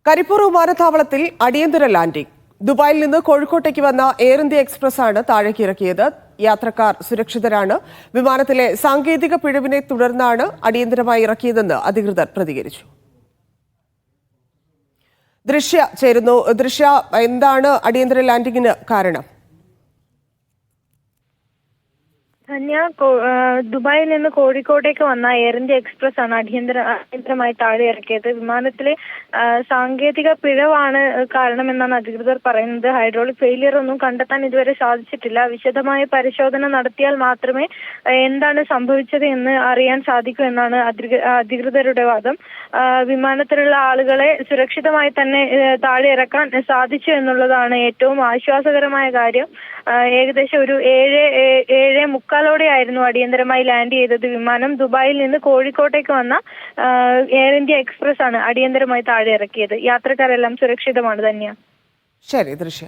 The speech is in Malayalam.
കരിപ്പൂർ വിമാനത്താവളത്തിൽ അടിയന്തര ലാൻഡിംഗ്. ദുബായിൽ നിന്ന് കോഴിക്കോട്ടേക്ക് വന്ന എയർ ഇന്ത്യ എക്സ്പ്രസ് ആണ് താഴേക്ക് ഇറക്കിയത്. യാത്രക്കാർ സുരക്ഷിതരാണ്. വിമാനത്തിലെ സാങ്കേതിക പിഴവിനെ തുടർന്നാണ് അടിയന്തരമായി ഇറക്കിയതെന്ന് അധികൃതർ പ്രതികരിച്ചു. ദൃശ്യ, എന്താണ് അടിയന്തര ലാൻഡിംഗിന് കാരണം? ദുബായിൽ നിന്ന് കോഴിക്കോട്ടേക്ക് വന്ന എയർ ഇന്ത്യ എക്സ്പ്രസ് ആണ് അടിയന്തരമായി താഴെ ഇറക്കിയത്. വിമാനത്തിലെ സാങ്കേതിക പിഴവാണ് കാരണമെന്നാണ് അധികൃതർ പറയുന്നത്. ഹൈഡ്രോളിക് ഫെയിലിയർ ഒന്നും കണ്ടെത്താൻ ഇതുവരെ സാധിച്ചിട്ടില്ല. വിശദമായ പരിശോധന നടത്തിയാൽ മാത്രമേ എന്താണ് സംഭവിച്ചത് എന്ന് അറിയാൻ സാധിക്കൂ എന്നാണ് അധികൃതരുടെ വാദം. വിമാനത്തിലുള്ള ആളുകളെ സുരക്ഷിതമായി തന്നെ താഴെ ഇറക്കാൻ സാധിച്ചു എന്നുള്ളതാണ് ഏറ്റവും ആശ്വാസകരമായ കാര്യം. ഏകദേശം ഒരു 7:45 അടിയന്തരമായി ലാൻഡ് ചെയ്തത്. വിമാനം ദുബായിൽ നിന്ന് കോഴിക്കോട്ടേക്ക് വന്ന എയർ ഇന്ത്യ എക്സ്പ്രസ് ആണ് അടിയന്തരമായി താഴെ ഇറക്കിയത്. യാത്രക്കാരെല്ലാം സുരക്ഷിതമാണ്. തന്നെയാണ്. ശരി ദൃശ്യ.